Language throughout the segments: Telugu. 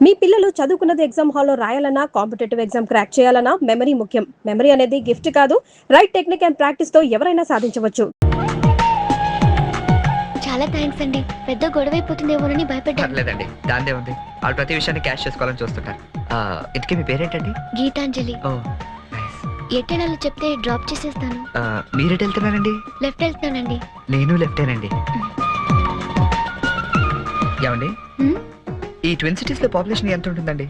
మీ పిల్లలు చదువుకున్నది ఎగ్జామ్ హాల్లో రాయాలన్నా, కాంపిటేటివ్ ఎగ్జామ్ క్రాక్ చేయాలన్నా మెమరీ ముఖ్యం. మెమరీ అనేది గిఫ్ట్ కాదు, రైట్ టెక్నిక్ అండ్ ప్రాక్టీస్‌తో ఎవరైనా సాధించవచ్చు. చాలా థ్యాంక్స్ అండి. పెద్ద గొడవైపోతుందేమోనని భయపడ్డాను. పర్లేదండి, దాందే ఉంది. వాళ్ళు ప్రతి విషయాన్ని క్యాష్ చేసుకోవాలని చూస్తుంటారు. ఇంతకీ మీ పేరేంటండి? గీతాంజలి. ఓ నైస్. ఎట్టెనాలో చెప్తే డ్రాప్ చేసేస్తాను. మీరెటు వెళ్తున్నారండి? లెఫ్ట్ వెళ్తానండి. నేను లెఫ్టేనండి. ఏమండి, హ్మ్? ఈ ట్విన్ సిటీస్ లో పాపులేషన్ ఎంత ఉంటుందండి?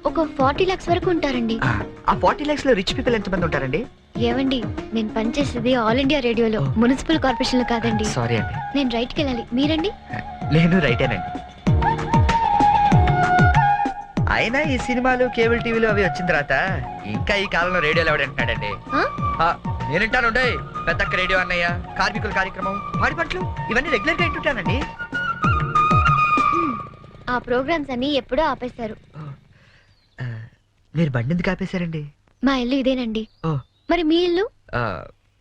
ఒక 40 lakhs వరకు ఉంటారండి. ఆ 40 lakhs లో రిచ్ పీపుల్ ఎంత మంది ఉంటారండి? ఏవండి, నేను పనిచేసేది ఆల్ ఇండియా రేడియోలో, మున్సిపల్ కార్పొరేషన్ లో కాదండి. సారీ అండి. నేను రైట్కి వెళ్ళాలి. మీరండి? నేను రైటేనండి. అయినా ఈ సినిమాలు కేబుల్ టీవీలు అవి వచ్చిన తర్వాత ఇంకా ఈ కాలంలో రేడియోలో ఎవడంటున్నాడండి? నేనంటాను పెద్దక్క రేడియో అన్నయ్య, కార్మికుల కార్యక్రమం, పాడి పంటలు ఇవన్నీ రెగ్యులర్ గా వింటుంటానండి. ఆ ప్రోగ్రామ్స్ అన్ని ఎప్పుడో ఆపేశారు. మీరు బండి ఎందుకు ఆపేశారండి? మా ఇల్లు ఇదేనండి. మరి మీ ఇల్లు?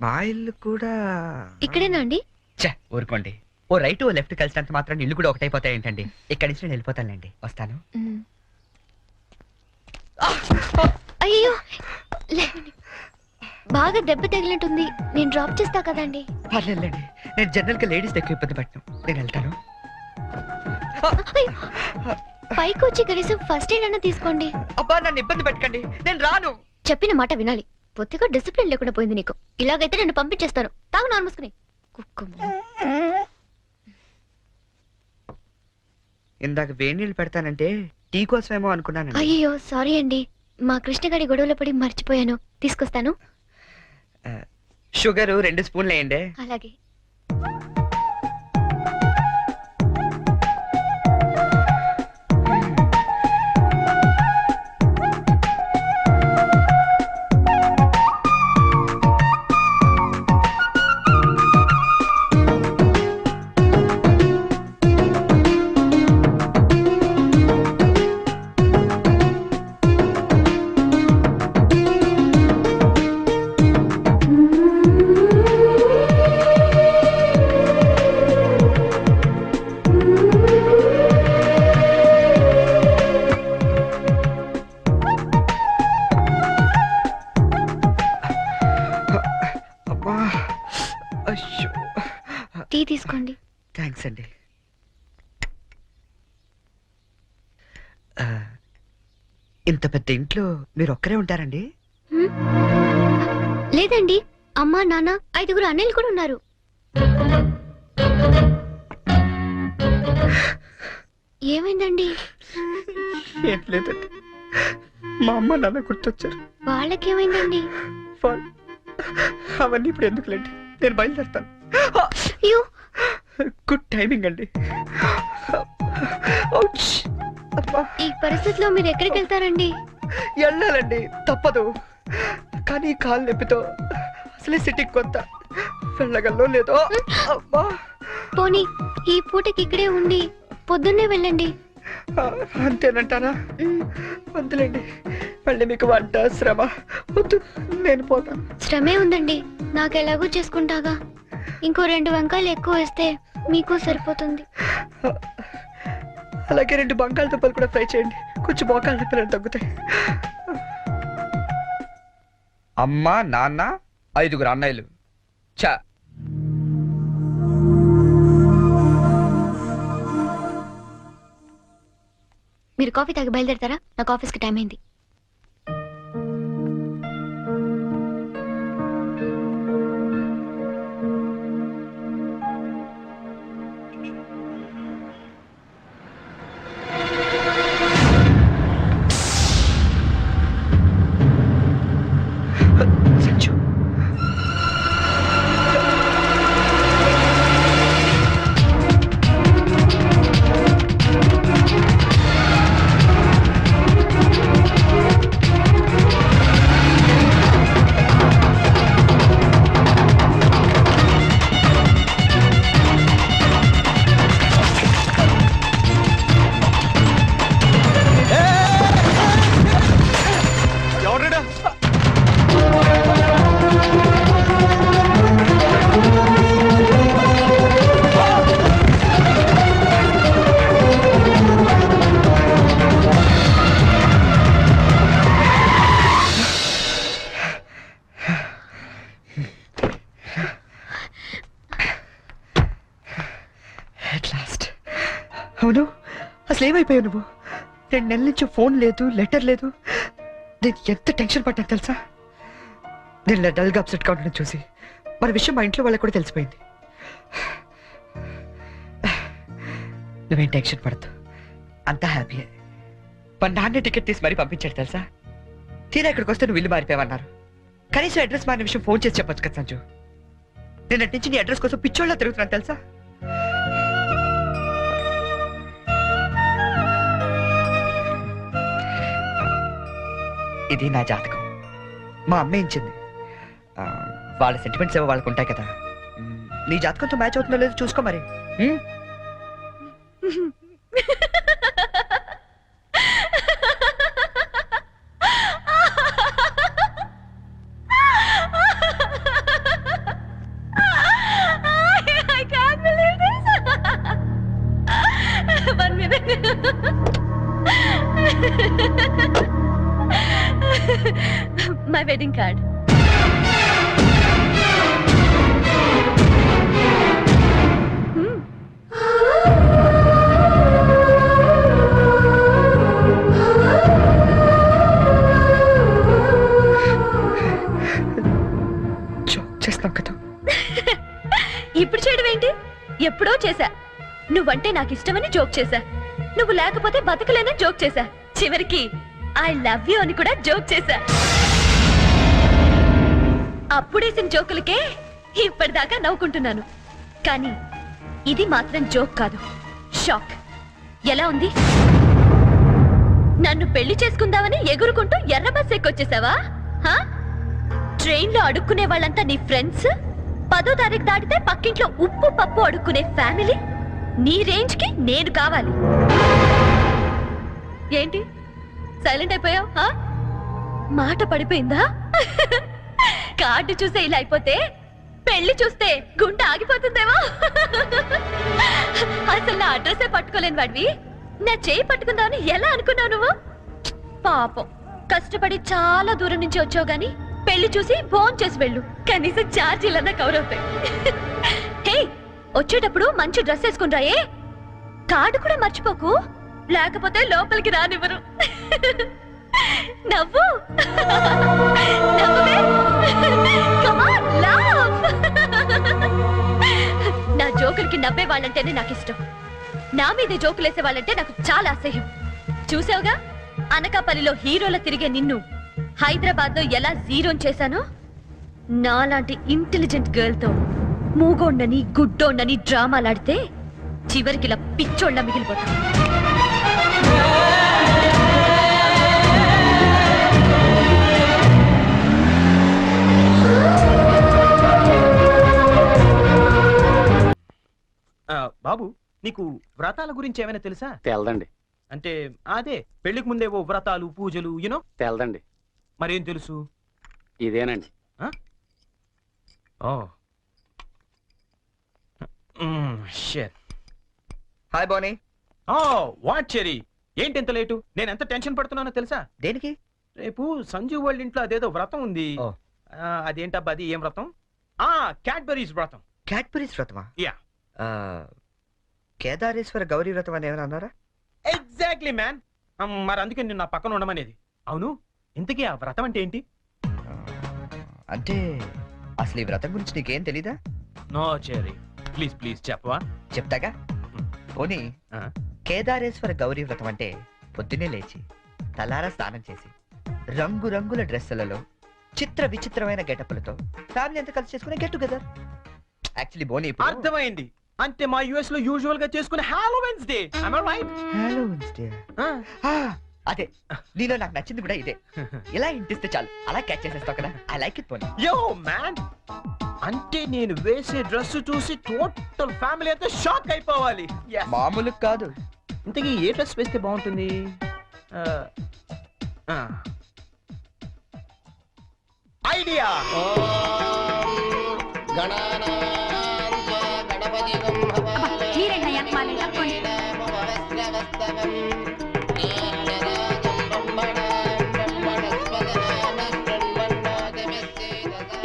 మా ఇల్లు కూడా ఇక్కడేనా అండి? ఊరుకోండి. ఓ రైట్ ఓ లెఫ్ట్ కలిసినంత మాత్రం ఇల్లు కూడా ఒకటైపోతాయి ఏంటండి? ఇక్కడి నుంచి నేను వెళ్ళిపోతానండి. వస్తాను. అయ్యో, బాగా దెబ్బ తగిలినట్టుంది. నేను డ్రాప్ చేస్తా కదండి. పర్లేదండి, నేను జనరల్ గా లేడీస్ ఎక్కువ ఇబ్బంది పట్టను. నేను వెళ్తాను. పైకి వచ్చి కనీసం ఫస్ట్ ఎయిడ్ అన్న తీసుకోండి. అబ్బా, నన్ను ఇబ్బంది పెట్టకండి, నేను రాను. చెప్పిన మాట వినాలి. పొత్తిగా డిసిప్లిన్ లేకుండా పోయింది నీకు. ఇలాగైతే నేను పంపించేస్తాను. తాగు నార్మూసుకుని కుక్క. ఇందాక వేడి నీళ్ళు పెడతానంటే టీ కోసమేమో అనుకున్నాను. అయ్యో సారీ అండి, మా కృష్ణగాడి గొడవలో పడి మర్చిపోయాను. తీసుకొస్తాను. షుగర్ 2 స్పూన్లు వేయండి. అలాగే. టీ తీసుకోండి. థ్యాంక్స్ అండి. ఇంత పెద్ద ఇంట్లో మీరు ఒక్కరే ఉంటారండి? లేదండి, అమ్మా నాన్న 5 అన్నయ్యలు కూడా ఉన్నారు. ఏమైందండి? ఏం లేదండి, మా అమ్మ నాన్న గుర్తొచ్చారు. వాళ్ళకేమైందండి? అవన్నీ ఇప్పుడు ఎందుకులేండి, నేను బయలుదేరుతాను. అయ్యో, గుడ్ టైమింగ్ అండి. ఈ పరిస్థితిలో మీరు ఎక్కడికి వెళ్తారండి? వెళ్ళాలండి, తప్పదు. కానీ కాలు నొప్పితో అసలే సిటీకి కొత్త, వెళ్ళగల్లో లేదో. పోనీ ఈ పూటకి ఇక్కడే ఉండి పొద్దున్నే వెళ్ళండి. అంతేనంటారా? వద్దులేండి, మళ్ళీ మీకు వంట శ్రమ వద్దు, నేను పోతాను. శ్రమే ఉందండి, నాకు ఎలాగో చేసుకుంటాగా. ఇంకో 2 వంకాయలు ఎక్కువ వేస్తే మీకు సరిపోతుంది. అలాగే 2 బంగాళదుంపలు కూడా ఫ్రై చేయండి, కొంచెం మోకాళ్ళ నొప్పులు తగ్గుతాయి. అమ్మ నాన్న 5 అన్నయ్యలు. చా, మీరు కాఫీ తాగి బయలుదేరతారా? నాకు ఆఫీస్కి టైం అయింది. ఏమైపోయావు నువ్వు? 2 నెలల నుంచి ఫోన్ లేదు, లెటర్ లేదు. నేను ఎంత టెన్షన్ పడ్డాను తెలుసా? నేను డల్గా అప్సెట్గా ఉండడం చూసి మన విషయం మా ఇంట్లో వాళ్ళకి కూడా తెలిసిపోయింది. నువ్వేం టెన్షన్ పడద్దు, అంతా హ్యాపీయే. మా నాన్న టికెట్ తీసి మరీ పంపించాడు తెలుసా? తీరా ఇక్కడికి వస్తే నువ్వు ఇల్లు మారిపోయావన్నారు. కనీసం అడ్రస్ మారిన విషయం ఫోన్ చేసి చెప్పొచ్చు కదా సంజు. నేను అటు నుంచి నీ అడ్రస్ కోసం పిచ్చోళ్ళ తిరుగుతున్నాను తెలుసా? ఇది నా జాతకం, మా అమ్మ ఇచ్చింది. వాళ్ళ సెంటిమెంట్స్ ఏవో వాళ్ళకు ఉంటాయి కదా. నీ జాతకంతో మ్యాచ్ అవుతుందో లేదో చూసుకో మరి. My wedding card. చేస్తాం కదా. ఇప్పుడు చేయడం ఏంటి? ఎప్పుడో చేశా. నువ్వంటే నాకు ఇష్టమని జోక్ చేశా. నువ్వు లేకపోతే బతకలేనని జోక్ చేశా. చివరికి ఐ లవ్ యూ అని కూడా జోక్ చేశా. అప్పుడేసిన జోకులకే ఇప్పటిదాకా నవ్వుకుంటున్నాను. కానీ ఇది మాత్రం జోక్ కాదు, షాక్. ఎలా ఉంది? నన్ను పెళ్లి చేసుకుందామని ఎగురుకుంటూ ఎర్ర బస్ ఎక్కొచ్చేసావా? ట్రైన్ లో అడుక్కునే వాళ్ళంతా నీ ఫ్రెండ్స్, 10వ తారీఖు దాటితే పక్కింట్లో ఉప్పు పప్పు అడుక్కునే ఫ్యామిలీ. నీ రేంజ్ కి నేను కావాలి. ఏంటి సైలెంట్ అయిపోయావు? మాట పడిపోయిందా? కార్డు చూసే ఇలా అయిపోతే పెళ్లి చూస్తే గుండె ఆగిపోతుందేమో. అసలు నా అడ్రస్సే పట్టుకోలేని వాడివి నా చేయి పట్టుకుందామని ఎలా అనుకున్నావు నువ్వు? పాపం, కష్టపడి చాలా దూరం నుంచి వచ్చావు గాని పెళ్లి చూసి ఫోన్ చేసి వెళ్ళు, కనీసం ఛార్జీలన్నా కవర్ అవుతాయి. హే, వచ్చేటప్పుడు మంచి డ్రెస్ వేసుకుని రాయే. కార్డు కూడా మర్చిపోకు, లేకపోతే లోపలికి రానివ్వరు. నవ్వు, నవ్వే. Come on, laugh. నా జోకులకి నవ్వే వాళ్ళంటేనే నాకు ఇష్టం. నా మీద జోకులేసే వాళ్ళంటే నాకు చాలా అసహ్యం. చూసావుగా, అనకాపల్లిలో హీరోల తిరిగే నిన్ను హైదరాబాద్ లో ఎలా జీరోన్ చేశానో. నాలాంటి ఇంటెలిజెంట్ గర్ల్ తో మూగోండని గుడ్డోండని డ్రామాలాడితే చివరికి ఇలా పిచ్చోళ్ళ మిగిలిపోతా. బాబు, నీకు వ్రతాల గురించి ఏమైనా తెలుసా? తెల్దండి. అంటే అదే పెళ్లికి ముందేవో వ్రతాలు పూజలు యూనో. తెల్దండి. మరేం తెలుసు? ఇదేనండి. హాయ్ బోనీ. వాట్ చెరీ, ఏంటి ఎంత లేటు? నేను ఎంత టెన్షన్ పడుతున్నానో తెలుసా? దేనికి? రేపు సంజు వాళ్ళ ఇంట్లో అదేదో వ్రతం ఉంది. అదేంటబ్బా, అది ఏం వ్రతం? క్యాడ్బరీస్ వ్రతం. క్యాడ్బరీస్ వ్రతమా? యా. కేదారేశ్వర గౌరీ వ్రతం అని ఏమైనా అన్నారా? Exactly man. మరి అందుకే నేను నా పక్కన ఉండమనేది. అవును, ఇంతకీ ఆ వ్రతం అంటే ఏంటి? అంటే అసలు ఈ వ్రతం గురించి నీకేం తెలీదా? నో చెరీ, ప్లీజ్ ప్లీజ్ చెప్పవా? చెప్తాగా. పోనీ, కేదారేశ్వర గౌరీ వ్రతం అంటే పొద్దున్నే లేచి తలారా స్నానం చేసి రంగురంగుల డ్రెస్సులలో చిత్ర విచిత్రమైన గెటప్లతో ఫ్యామిలీ అంతా కలిసి చేసుకునే గెట్ టుగెదర్. యాక్చువల్లీ బోనీ, అర్థమైంది. అంటే మా యుఎస్ లో యూజువల్ గా చేసుకునే Halloween's day. Am I right? Halloween's day. అదే, నీలో నాకు నచ్చింది కూడా ఇదే. ఇలా ఇంటిస్తే చాలు అలా క్యాచ్ చేసేస్తావు కదా. ఐ లైక్ ఇట్ పోనీ. యో మ్యాన్, అంటే నేను వేసే డ్రెస్ చూసి టోటల్ ఫ్యామిలీ అంతా షాక్ అయిపోవాలి. మామూలు కాదు. ఇంతకీ ఏ డ్రెస్ వేస్తే బాగుంటుంది? ఐడియా.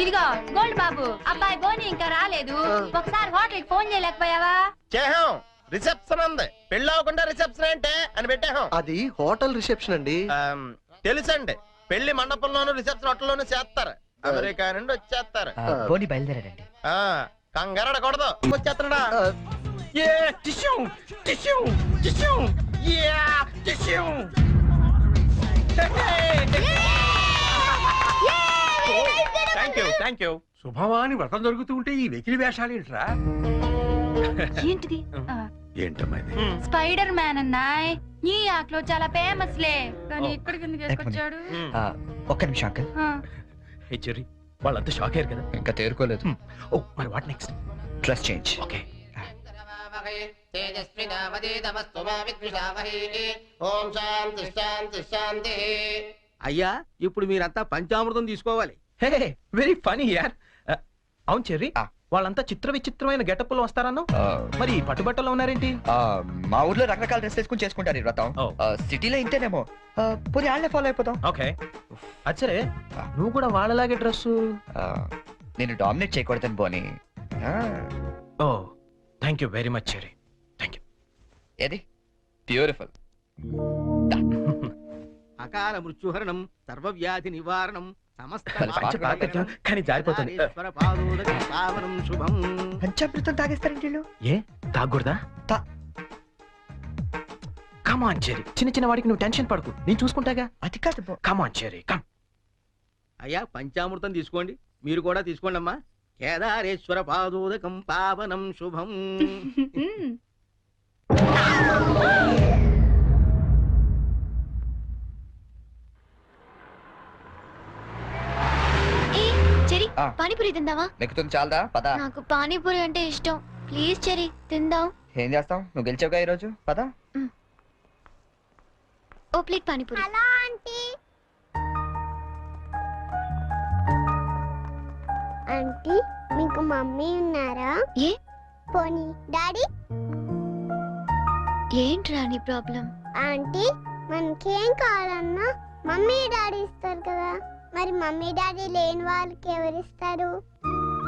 ఇదిగో గోల్డ్ బాబు, అబ్బాయి బోని ఇంకా రాలేదు. ఒకసారి హోటల్ ఫోన్ చేయలేకపోయావా? చేహాం, రిసెప్షన్ ఉంది. పెళ్లి అవ్వకుండా రిసెప్షన్ అంటే అని పెట్టాం. అది హోటల్ రిసెప్షన్ అండి. తెలుసండి, పెళ్లి మండపంలోను రిసెప్షన్ హోటల్లోనూ చేస్తారు. అమెరికా నుండి వచ్చేస్తారు. పోనీ బయలుదేరాడండి. కంగారడకూడదు, వచ్చేస్తున్నాడా? Thank you. శుభవాని వ్రతం జరుగుతూ ఉంటే ఈ వెకిలి వేషాలు ఏంట్రా? ఏంటిది ఏంటమ్మా ఇది? స్పైడర్ మ్యాన్ అన్నాయ్ ఈ ఆక్లో చాలా ఫేమస్ లే కానీ ఇక్కడికి ఎందుకు వేసుకొచ్చాడు ఒక్క నిమిషం అంకల్. హే చెర్రీ, వాళ్ళంతా షాక్ అయ్యారు కదా. ఇంకా తేరుకోలేదు. ఓ మరి what next? Dress change. Okay. ఓం శాంతి శాంతి శాంతి. అయ్యా ఇప్పుడు మీరంతా పంచామృతం తీసుకోవాలి. హే వెరీ ఫనీ యార్. అవును చెర్రీ, వాళ్ళంతా చిత్ర విచిత్రమైన గెటప్ లో వస్తారన్నా, మరి పట్టుబట్టలో ఉన్నారేంటి? మా ఊర్లో రకరకాల డ్రెస్ వేసుకుని చేసుకుంటారు ఈ వ్రతం. సిటీలో ఇంతేనేమో. పోనీ వాళ్ళే ఫాలో అయిపోతాం. ఓకే అచ్చరే, నువ్వు కూడా వాళ్ళలాగే డ్రెస్. నేను డామినేట్ చేయకూడదని పోనీ. ఓ thank you very much Cherry, thank you. ఏది బ్యూటిఫుల్. అకాల మృత్యుహరణం సర్వవ్యాధి నివారణం కానీ జారిపోతుంది. పావనం శుభం. పంచామృతం తాగేస్తారండి వీళ్ళు. ఏ తాగకూడదా? కమాన్ చెర్రీ, చిన్న చిన్న వాడికి నువ్వు టెన్షన్ పడకు, నేను చూసుకుంటాగా. అది కాదు. కమాన్ చెర్రీ కమ్. అయ్యా పంచామృతం తీసుకోండి, మీరు కూడా తీసుకోండి అమ్మా. కేదారేశ్వర పాదోదకం పావనం శుభం. చెరి పానీపూరి తిందావా? నెక్కుతుంది చాలదా? పద. నాకు పానీపూరి అంటే ఇష్టం. ప్లీజ్ చెరి తిందాం. ఏం చేస్తాం, నువ్వు గెలిచావుగా ఈ రోజు. పద. ఓ plate panipuri. Hello aunty. Aunty మీకు మమ్మీ ఉన్నారా? ఏ పోనీ డాడీ? ఏంట్రా నీ ప్రాబ్లం? ఆంటీ మనకేం కావాలన్నా మమ్మీ డాడీ ఇస్తారు కదా, మరి మమ్మీ డాడీ లేని వాళ్ళకి ఎవరిస్తారు?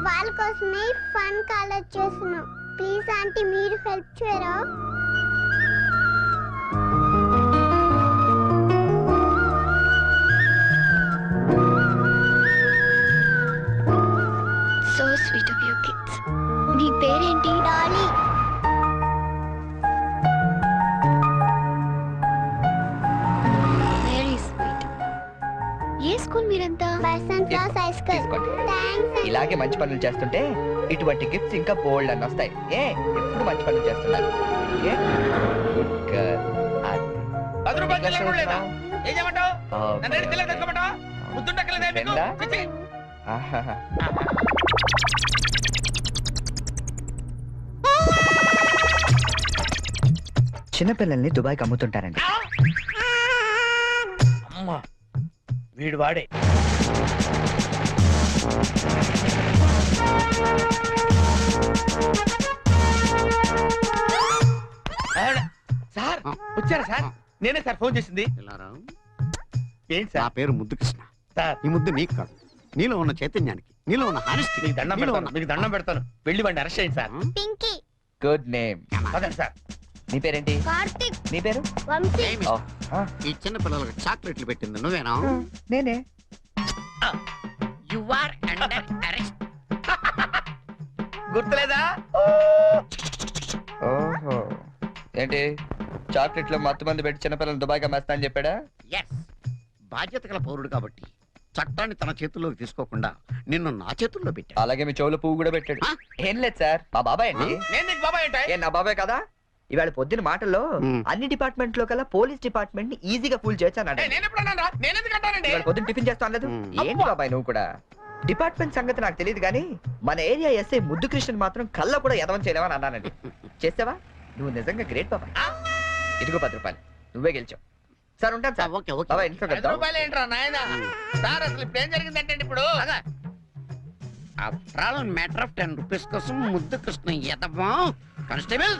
వాళ్ళ కోసమే ఫన్ కాలేజ్ చేస్తున్నాం. ప్లీజ్ ఆంటీ మీరు హెల్ప్ చేయరా? So sweet of your kids. నీ పేరేంటి? డాలీ. Very sweet. ఏ స్కూల్ మీరంతా? Basant class high school. తీసుకోండి. థాంక్స్. ఇలాగే మంచి పనులు చేస్తుంటే ఇటువంటి గిఫ్ట్స్ ఇంకా బోల్డ్ అని వస్తాయి. ఎప్పుడు మంచి పనులు చేస్తున్నారు. Good girl. 10 రూపాయలు చెల్లింపు లేదా? ఏం చేయమంటావు? నన్ను ఏడు చెల్లెలు తెచ్చుకోమంటావా? ముద్దుండక్కలేదా మీకు? చిచ్చి. చిన్నపిల్లల్ని దుబాయ్కి అమ్ముతుంటారండి. అమ్మా వీడు వాడే. సార్ వచ్చారా సార్? నేనే సార్ ఫోన్ చేసింది. ఏంటి నా సార్? పేరు ముద్దు కృష్ణ. సార్ ఈ ముద్దు నీకు కాదు, నీలో ఉన్న చైతన్యానికి, నీలో ఉన్న హానెస్టీ. మీకు దండం పెడతాను, మీకు దండం పెడతాను. వెళ్ళి వాడిని అరెస్ట్ చేయండి సార్. పింకీ. Good name. పదండి సార్. నీ పేరేంటి? కార్తిక్. నీ పేరు? వంశీ. ఓ, ఆ, ఈ చిన్న పిల్లలకు చాక్లెట్లు పెట్టింది నువ్వేనా? నేనే. You are under arrest. గుర్తులేదా? ఓహో, ఏంటి చాక్లెట్లో మత్తు మంది పెట్టి చిన్నపిల్లలు దుబాయ్కి అమ్మేస్తా అని చెప్పాడా? ఎస్, బాధ్యత గల పౌరుడు కాబట్టి చట్టాన్ని తన చేతుల్లోకి తీసుకోకుండా నిన్ను నా చేతుల్లో పెట్టా. అలాగే మీ చెవులో పువ్వు కూడా పెట్టాడు. ఆ? ఏం లేదు సార్, మా బాబాయ్ అండి. నేను నీకు బాబాయ్ ఏంటి? ఏ నా బాబాయ్ కదా. ఇవాళ పొద్దున మాటల్లో అన్ని డిపార్ట్మెంట్ లో కల్లా పోలీస్ డిపార్ట్మెంట్ ని ఈజీగా ఫుల్ చేయొచ్చు అన్నాడు. నేను ఎప్పుడు అన్నాను? నేను ఎందుకు అంటానండి? ఇవాళ పొద్దున టిఫిన్ చేస్తా అనలేదు. ఏంటి బాబాయ్ నువ్వు కూడా? డిపార్ట్మెంట్ సంగతి నాకు తెలియదు కానీ మన ఏరియా ఎస్ఐ ముద్దు కృష్ణ మాత్రం కళ్ళ కూడా ఎదవం చేయలేవని అన్నానండి. చేసావా? నువ్వు నిజంగా గ్రేట్ బాబాయ్. ఇదిగో 10 రూపాయలు, నువ్వే గెలిచావు. సార్ ఉంటాను సార్. Okay okay. బాబాయ్ ఇంట్లో 10 కలుద్దాం. రూపాయలు ఏంట్రా నాయనా? సార్ అసలు ఇప్పుడు ఏం జరిగిందంటే ఇప్పుడు మ్యాటర్ ఆఫ్ 10 రూపీస్ కోసం ముద్దు కృష్ణ ఎదవా. కానిస్టేబుల్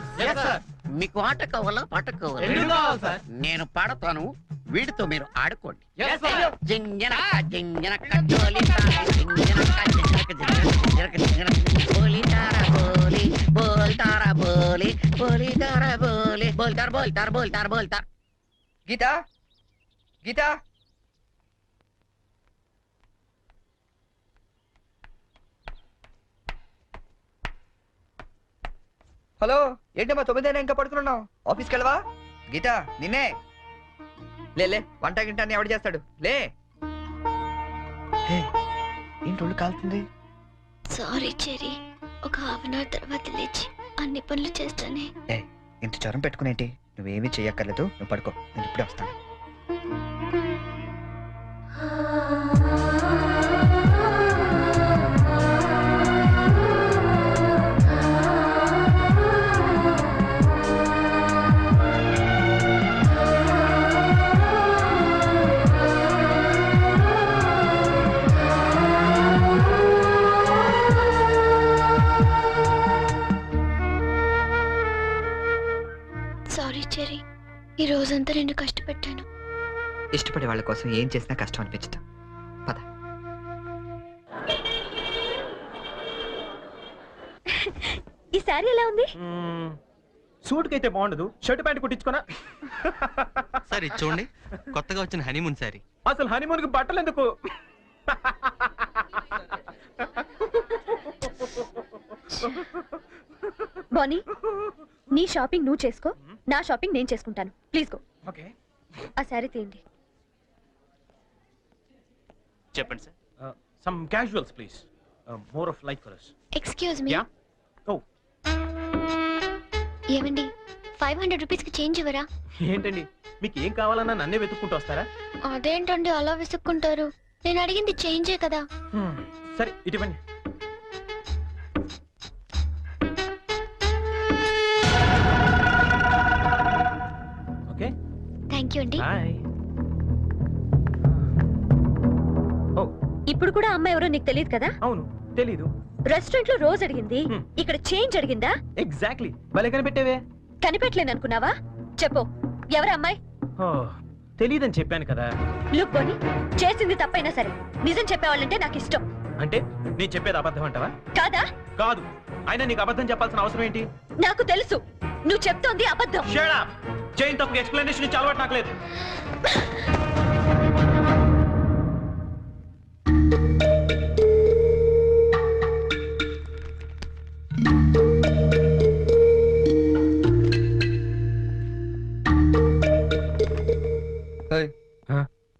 మీకు ఆట కావాలా పాట కావాలా? నేను పాడతాను, వీడితో మీరు ఆడుకోండి. జింజనక జింజనక జోలి తార, జింజనక జింజనక జింజనక జింజనక జింజనక బోలి తారా బోలి బోల్ తారా బోలి బోలితారా బోలే బోల్తార్ బోల్తార్ బోల్తార్ బోల్తార్. గీత గీత హలో ఏంటమ్మా 9 ఇంకా పడుకున్నావు? ఆఫీస్కి వెళ్ళవా? గీత నిన్నే లే వంట గింట అని ఎవడు చేస్తాడు? లే హే, ఏంటి ఒళ్ళు కాలుతుంది? సారీ చెరీ, ఒక హాఫ్ అన్ అవర్ తర్వాత లేచి అన్ని పనులు చేస్తానే. ఏ ఇంత జ్వరం పెట్టుకునేంటి? నువ్వేమీ చెయ్యక్కర్లేదు, నువ్వు పడుకో, నేను ఇప్పుడే వస్తాను. సారీ చెరీ, ఈ రోజంతా నేను కష్టపెట్టాను. ఇష్టపడే వాళ్ళ కోసం ఏం చేసినా కష్టం అనిపించదు. పద. ఈ సారీ ఎలా ఉంది? సూట్ కైతే బాగుండదు, షర్ట్ ప్యాంట్ కుట్టించుకోనా? సార్ ఇది చూడండి, కొత్తగా వచ్చిన హనీమూన్ సారీ. అసలు హనీమూన్ కి బట్టలు ఎందుకు? బానీ, నీ షాపింగ్ నువ్వు చేసుకో, నా షాపింగ్ నేను చేసుకుంటాను. Please go. ఓకే, ఆ సారీ తీయండి. చెప్పండి sir. Some casuals please, more of like for us. Excuse me. Yeah. ఓ, ఏమండి, 500 రూపీస్కి చేంజ్ ఇవ్వరా? ఏంటండి మీకు ఏం కావాలన్నా నన్నే వెతుక్కుంటూ వస్తారా? అదేంటండి అలా విసుక్కుంటారు? నేను అడిగింది చేంజే కదా. సరే ఇటువంటి. ఓకే, థ్యాంక్ యూ అండి. బాయ్. ఓ, ఇప్పుడు కూడా అమ్మాయి ఎవరో నీకు తెలియదు కదా? అవును తెలీదు. రెస్టారెంట్ లో రోజు అడిగింది, ఇక్కడ చేంజ్ అడిగిందా? ఎగ్జాక్ట్లీ, భలే కనిపెట్టేవే. కనిపెట్టలేను అనుకున్నావా? చెప్పు, ఎవరు అమ్మాయి? ఓ, తెలీదని చెప్పాను కదా. లుక్ బోని, చేసింది తప్పైనా సరే నిజం చెప్పేవాళ్ళంటే నాకు ఇష్టం. అంటే నేను చెప్పేది అబద్ధం అంటావా? కాదా? కాదు, అయినా నీకు అబద్ధం చెప్పాల్సిన అవసరం ఏంటి? నాకు తెలుసు నువ్వు చెప్తోంది అబద్ధం. Shut up! చేయని తప్పుకి ఎక్స్ప్లెనేషన్ ఇచ్చి అలవాటు నాకు లేదు.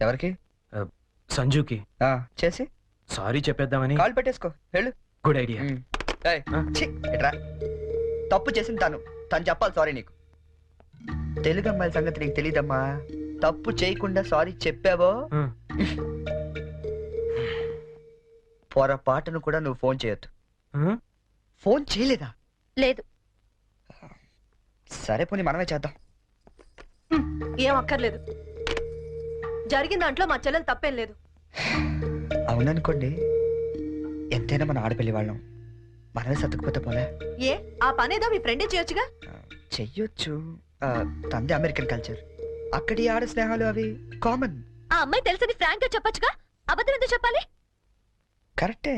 ఎవరికి? సంజుకి చేసి సారీ చెప్పేద్దామని. కాల్ పెట్టేసుకో, వెళ్ళు. Good idea. ఎట్రా, తప్పు చేసింది తను చెప్పాలి సారీ నీకు. తెలుగు అమ్మాయిల సంగతి నీకు తెలీదమ్మా. తప్పు చేయకుండా సారీ చెప్పావో పొరపాటును కూడా నువ్వు ఫోన్ చేయొద్దు. ఫోన్ చేయలేదా? లేదు. సరే పోనీ మనమే చేద్దాం. ఏం అక్కర్లేదు, జరిగిన దాంట్లో మా చెల్లెలు తప్పేం లేదు. అవుననుకోండి, ఎంతైనా మన ఆడపిల్లి వాళ్ళం, మనమే సర్దుకుపోతే పోలే. ఏ ఆ పనేదో మీ ఫ్రెండే చేయొచ్చుగా. చెయ్యొచ్చు, తంది అమెరికన్ కల్చర్, అక్కడి ఆడ స్నేహాలు అవి కామన్. ఆ అమ్మాయి తెలుసని ఫ్రాంక్ గా చెప్పొచ్చుగా, అబద్ధం ఎందుకు చెప్పాలి? కరెక్టే,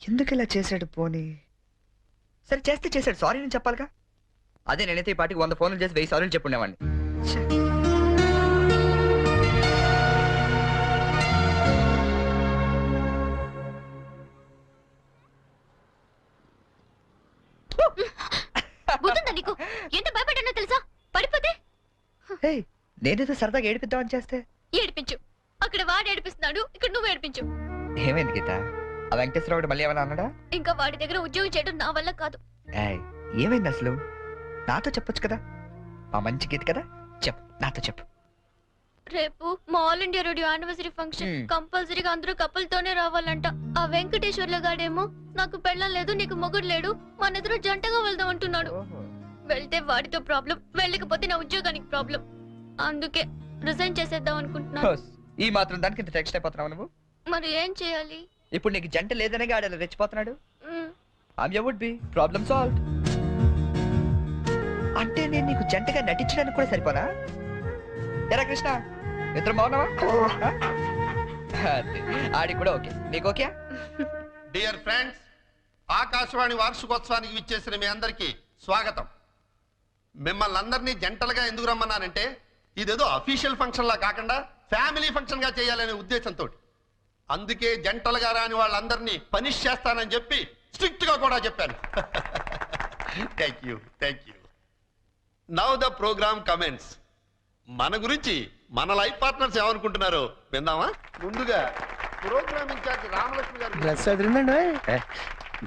ఎందుకు ఇలా చేశాడు? పోనీ సరే చేస్తే చేశాడు, సారీ నేను చెప్పాలిగా. అదే నేనైతే ఈ పాటికి 100 ఫోన్లు చేసి 1000 సారీలు చెప్పుండేవాడిని. బుద్ధుందా నీకు? ఎంత భయపడ్డానో తెలుసా? పడిపోతే నేనేదో సరదాగా ఏడిపిద్దామని చేస్తే. ఏడిపించు, అక్కడ వాడు ఏడిపిస్తున్నాడు, ఇక్కడ నువ్వు ఏడిపించు. ఏమైంది గీత? ఆ వెంకటేశ్వరరావు మళ్ళీ ఏమైనా అన్నాడా? ఇంకా వాడి దగ్గర ఉద్యోగం చేయడం నా వల్ల కాదు. ఏమైంది అసలు? నాతో చెప్పొచ్చు కదా, మా మంచి గీత కదా, చెప్పు, నాతో చెప్పు. రేపు మా all India radio anniversary function, కంపల్సరీగా అందరూ కపుల్తోనే రావాలంట. ఆ వెంకటేశ్వర్ల గాడేమో నాకు పెళ్ళం లేదు, నీకు మొగుడు లేడు, మన ఇద్దరు జంటగా వెళ్దాం అంటున్నాడు. వెళ్తే వాడితో ప్రాబ్లం, వెళ్ళకపోతే నా ఉద్యోగానికి ప్రాబ్లం. అందుకే రిజైన్ చేసేద్దాం అనుకుంటున్నాను. ఈ మాత్రం దానికి ఇంత టెక్స్ట్ అయిపోతున్నావు నువ్వు? మరి ఏం చేయాలి? ఇప్పుడు నీకు జంట లేదనే గాడలా రెచ్చిపోతున్నాడు. Would be problem solve. అంటే నేను నీకు జంటగా నటించడానికి కూడా సరిపోనా? ఎరా కృష్ణ, ఇద్దరు బాగున్నావా? ఆడి కూడా ఓకే, నీకు ఓకే? డియర్ ఫ్రెండ్స్, ఆకాశవాణి వార్షికోత్సవానికి విచ్చేసిన మీ అందరికీ స్వాగతం. మిమ్మల్ని అందరినీ జంటలుగా ఎందుకు రమ్మన్నానంటే ఇదేదో అఫీషియల్ ఫంక్షన్ లా కాకుండా ఫ్యామిలీ ఫంక్షన్ గా చేయాలనే ఉద్దేశంతో. అందుకే జంటలుగా రాని వాళ్ళందరినీ పనిష్ చేస్తానని చెప్పి స్ట్రిక్ట్ గా కూడా చెప్పాను. Thank you. Now the program comments. మన గురించి మన లైఫ్ పార్ట్నర్స్ ఏమనుకుంటున్నారో విందామా? ముందుగా ప్రోగ్రామ్ ఇన్ఛార్జ్ రామలక్ష్మి గారు. డ్రెస్ అదిరిందండి.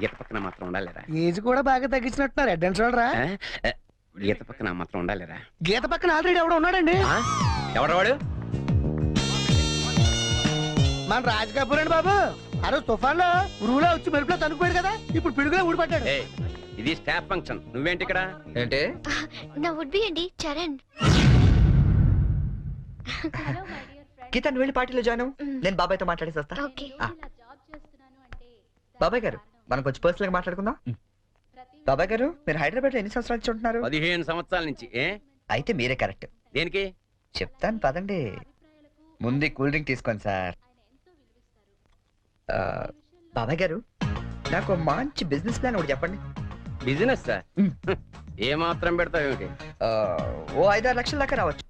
గీత పక్కన మాత్రం ఉండాలిరా. ఏజ్ కూడా బాగా తగ్గించినట్టున్నారు. అడ్వాన్స్ చూడరా. గీత పక్కన మాత్రం ఉండాలిరా. గీత పక్కన ఆల్రెడీ ఎవడో ఉన్నాడండి. ఎవడవాడు? మన రాజ్ కపూర్ అండి బాబు. ఆ రోజు తుఫాన్ లో ఉరువులో వచ్చి మెరుపులో తనుకుపోయాడు కదా, ఇప్పుడు పిడుగులో ఊడిపడ్డాడు. ఇది స్టాఫ్ ఫంక్షన్, నువ్వేంటి ఇక్కడ? ఏంటి? నా వుడ్ బి అండి చరణ్. గీత నువ్వు వెళ్ళి పార్టీలో జాయిన్ అవ్వు. నేను బాబాయ్తో మాట్లాడేసి వస్తా. ఓకే. బాబాయ్ గారు మనం కొంచెం పర్సనల్ గా మాట్లాడుకుందాం. బాబాయ్ గారు మీరు హైదరాబాద్ లో ఎన్ని సంవత్సరాలు నుంచి ఉంటున్నారు? 15 సంవత్సరాల నుంచి. అయితే మీరే కరెక్ట్. దేనికి? చెప్తాను పదండి. ముందు కూల్ డ్రింక్ తీసుకోండి సార్. బాబాయ్ గారు నాకు మంచి బిజినెస్ ప్లాన్ ఒకటి చెప్పండి. Business sir? ఏ మాత్రం పెడతావు ఏమిటి? ఓ 5-6 లక్షల దాకా రావచ్చు.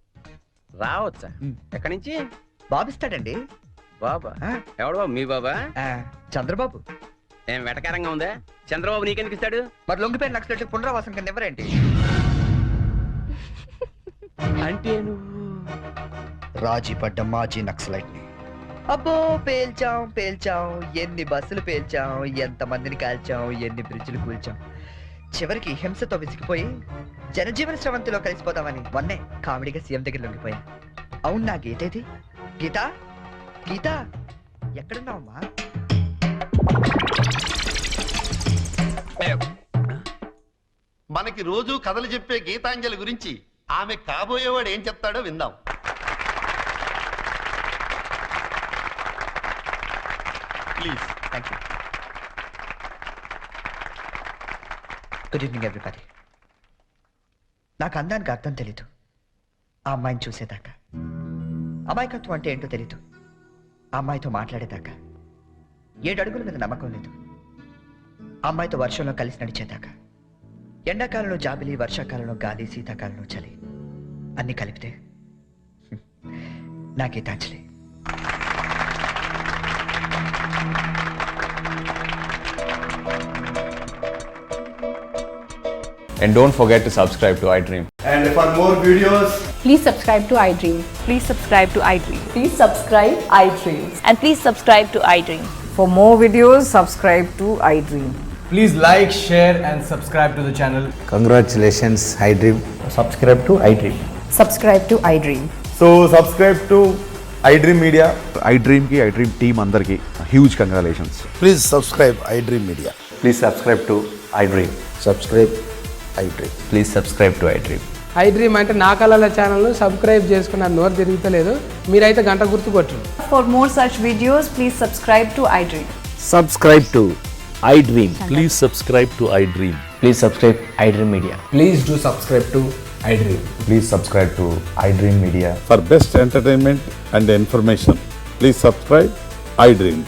రావచ్చా? ఎక్కడి నుంచి? బాబిస్తాడండి. బాబా? ఎవడు బాబు? మీ బాబా? చంద్రబాబు. ఏం వెటకారంగా ఉందా? చంద్రబాబు నీకెందుకు ఇస్తాడు? మరి లొంగిపోయిన నక్సలెట్లకు పునరావాసం కింద ఎవరేంటి? అంటే నువ్వు రాజీ పడ్డ మాజీ నక్సలైట్ ని. అబ్బో పేల్చాం. ఎన్ని బస్సులు పేల్చాం, ఎంత మందిని కాల్చాం, ఎన్ని బ్రిడ్జిలు కూల్చాం. చివరికి హింసతో విసిగిపోయి జనజీవన స్రవంతిలో కలిసిపోతామని మొన్నే కామెడీగా సీఎం దగ్గర లొంగిపోయా. అవును నా గీత ఇది. గీత ఎక్కడున్నావమ్మా? మనకి రోజు కథలు చెప్పే గీతాంజలి గురించి ఆమె కాబోయేవాడు ఏం చెప్తాడో విందాం. Please. Thank you. Good evening everybody. నాకు అందానికి అర్థం తెలీదు. ఆ అమ్మాయిని చూసేదాకా, అమాయకత్వం అంటే ఏంటో తెలీదు. ఆ అమ్మాయితో మాట్లాడేదాకా, 7 అడుగుల మీద నమ్మకం లేదు. ఆ అమ్మాయితో వర్షంలో కలిసి నడిచేదాకా, ఎండాకాలంలో జాబిలి, వర్షాకాలంలో గాలి, శీతాకాలంలో చలి అన్ని కలిపితే నా Gitanjali. And don't forget to subscribe to iDream. And for more videos, Please subscribe to iDream. Please subscribe to iDream. Please subscribe iDream. And please subscribe to iDream. For more videos, subscribe to iDream. Please like, share, and subscribe to the channel. congratulations, iDream. Subscribe to iDream. Subscribe to iDream. So subscribe to iDream Media. iDream ki iDream team andarki huge congratulations. Please subscribe iDream Media. Please subscribe to iDream. Subscribe iDream. Please subscribe to iDream. iDream అంటే నా కళల ఛానల్ను సబ్స్క్రైబ్ చేసుకున్న నోరు తిరుగుతలేదు. మీరైతే గంట గుర్తు కొట్టండి. For more such videos, please subscribe to iDream. Subscribe to iDream. Please subscribe to iDream. Please subscribe iDream Media. Please do subscribe to iDream. Please subscribe to iDream Media. For best entertainment and information, please subscribe iDream.